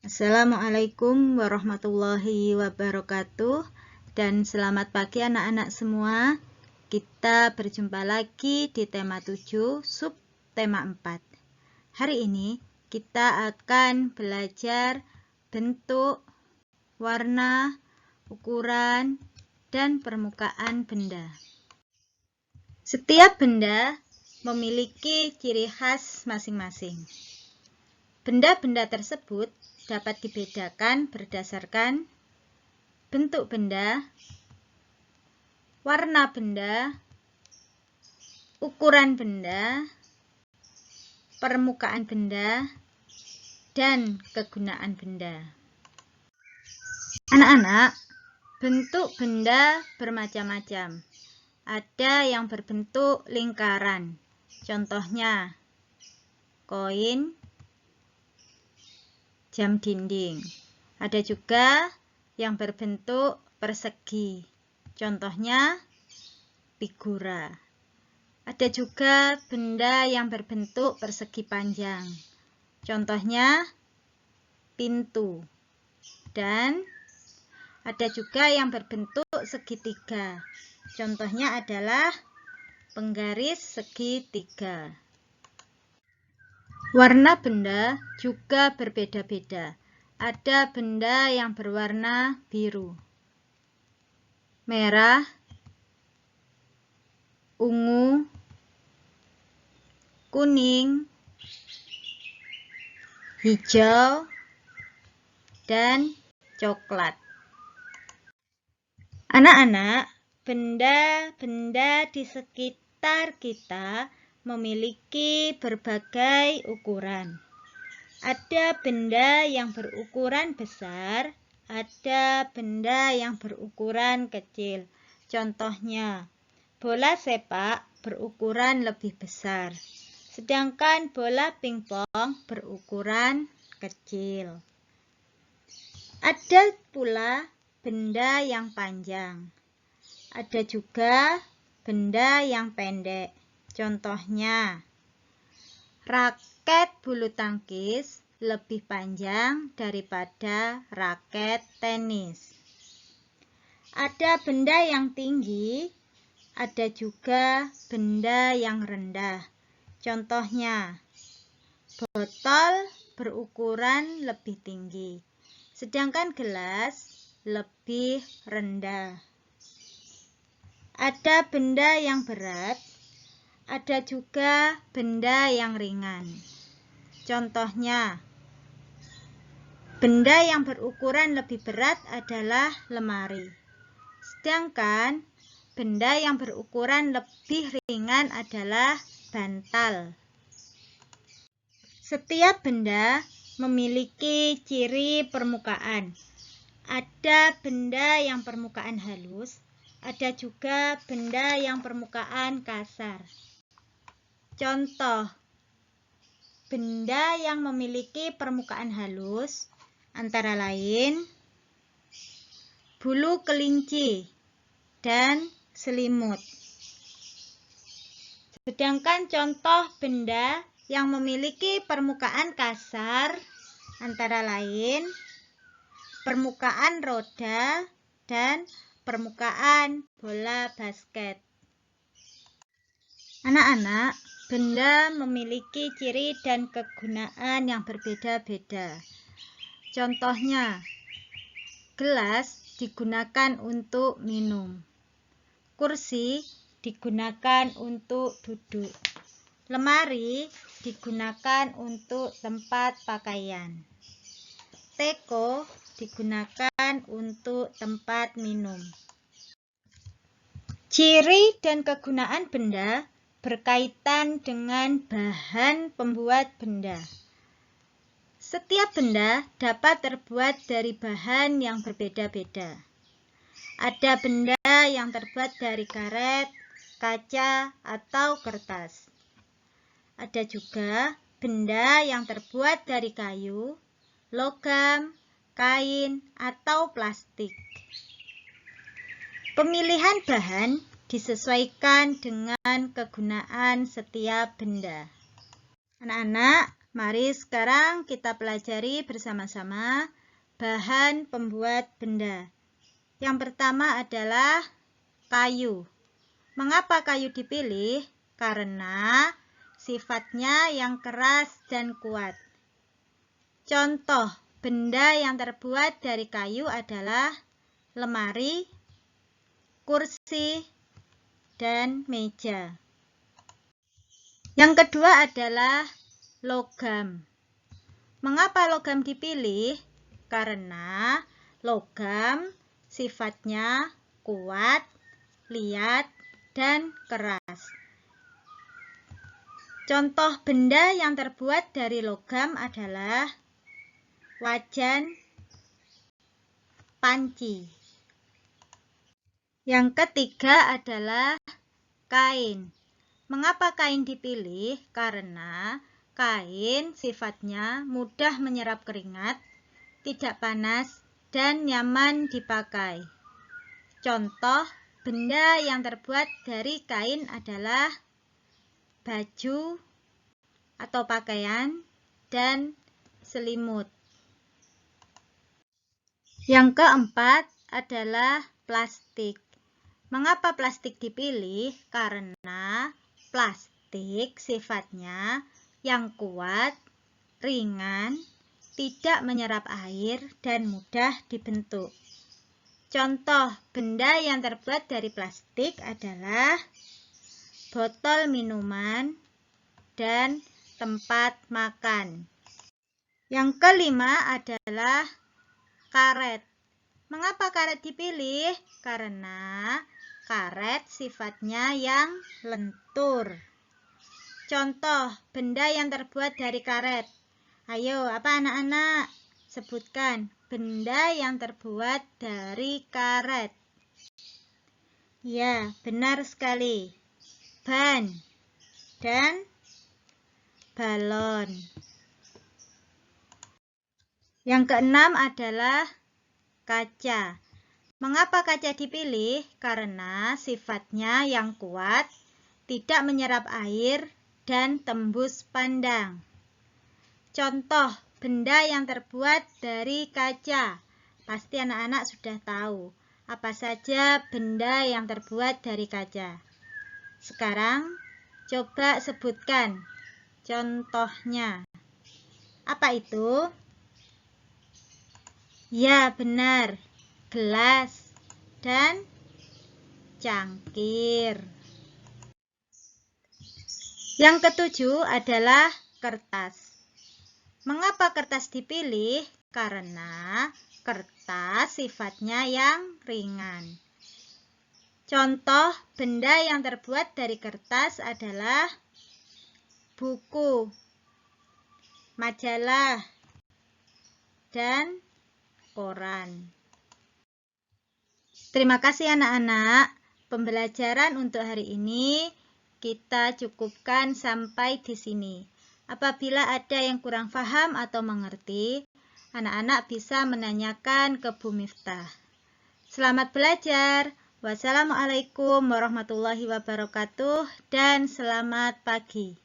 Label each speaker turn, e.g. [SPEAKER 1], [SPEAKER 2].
[SPEAKER 1] Assalamualaikum warahmatullahi wabarakatuh. Dan selamat pagi anak-anak semua. Kita berjumpa lagi di tema 7, sub tema 4. Hari ini kita akan belajar bentuk, warna, ukuran, dan permukaan benda. Setiap benda memiliki ciri khas masing-masing. Benda-benda tersebut dapat dibedakan berdasarkan bentuk benda, warna benda, ukuran benda, permukaan benda, dan kegunaan benda. Anak-anak, bentuk benda bermacam-macam. Ada yang berbentuk lingkaran, contohnya koin, jam dinding. Ada juga yang berbentuk persegi, contohnya figura. Ada juga benda yang berbentuk persegi panjang, contohnya pintu. Dan ada juga yang berbentuk segitiga, contohnya adalah penggaris segitiga. Warna benda juga berbeda-beda. Ada benda yang berwarna biru, merah, ungu, kuning, hijau, dan coklat. Anak-anak, benda-benda di sekitar kita memiliki berbagai ukuran. Ada benda yang berukuran besar, ada benda yang berukuran kecil. Contohnya, bola sepak berukuran lebih besar, sedangkan bola pingpong berukuran kecil. Ada pula benda yang panjang. Ada juga benda yang pendek. Contohnya, raket bulu tangkis lebih panjang daripada raket tenis. Ada benda yang tinggi, ada juga benda yang rendah. Contohnya, botol berukuran lebih tinggi, sedangkan gelas lebih rendah. Ada benda yang berat, ada juga benda yang ringan. Contohnya, benda yang berukuran lebih berat adalah lemari, sedangkan benda yang berukuran lebih ringan adalah bantal. Setiap benda memiliki ciri permukaan. Ada benda yang permukaan halus, ada juga benda yang permukaan kasar. Contoh benda yang memiliki permukaan halus antara lain bulu kelinci dan selimut. Sedangkan contoh benda yang memiliki permukaan kasar antara lain permukaan roda dan permukaan bola basket. Anak-anak, benda memiliki ciri dan kegunaan yang berbeda-beda. Contohnya, gelas digunakan untuk minum, kursi digunakan untuk duduk, lemari digunakan untuk tempat pakaian, teko digunakan untuk tempat minum. Ciri dan kegunaan benda berkaitan dengan bahan pembuat benda. Setiap benda dapat terbuat dari bahan yang berbeda-beda. Ada benda yang terbuat dari karet, kaca, atau kertas. Ada juga benda yang terbuat dari kayu, logam, kain, atau plastik. Pemilihan bahan disesuaikan dengan kegunaan setiap benda. Anak-anak, Mari sekarang kita pelajari bersama-sama bahan pembuat benda. Yang pertama adalah kayu. Mengapa kayu dipilih? Karena sifatnya yang keras dan kuat. Contoh benda yang terbuat dari kayu adalah lemari, kursi, dan meja. Yang kedua adalah logam. Mengapa logam dipilih? Karena logam sifatnya kuat, liat, dan keras. Contoh benda yang terbuat dari logam adalah wajan, panci. Yang ketiga adalah kain. Mengapa kain dipilih? Karena kain sifatnya mudah menyerap keringat, tidak panas, dan nyaman dipakai. Contoh benda yang terbuat dari kain adalah baju atau pakaian dan selimut. Yang keempat adalah plastik. Mengapa plastik dipilih? Karena plastik sifatnya yang kuat, ringan, tidak menyerap air, dan mudah dibentuk. Contoh benda yang terbuat dari plastik adalah botol minuman dan tempat makan. Yang kelima adalah karet. Mengapa karet dipilih? Karena karet sifatnya yang lentur. Contoh benda yang terbuat dari karet. Ayo, apa anak-anak? Sebutkan benda yang terbuat dari karet. Ya, benar sekali. Ban dan balon. Yang keenam adalah kaca. Mengapa kaca dipilih? Karena sifatnya yang kuat, tidak menyerap air, dan tembus pandang. Contoh benda yang terbuat dari kaca. Pasti anak-anak sudah tahu apa saja benda yang terbuat dari kaca. Sekarang coba sebutkan contohnya. Apa itu? Ya, benar. Gelas dan cangkir. Yang ketujuh adalah kertas. Mengapa kertas dipilih? Karena kertas sifatnya yang ringan. Contoh benda yang terbuat dari kertas adalah buku, majalah, dan koran. Terima kasih anak-anak. Pembelajaran untuk hari ini kita cukupkan sampai di sini. Apabila ada yang kurang paham atau mengerti, anak-anak bisa menanyakan ke Bu Miftah. Selamat belajar. Wassalamualaikum warahmatullahi wabarakatuh dan selamat pagi.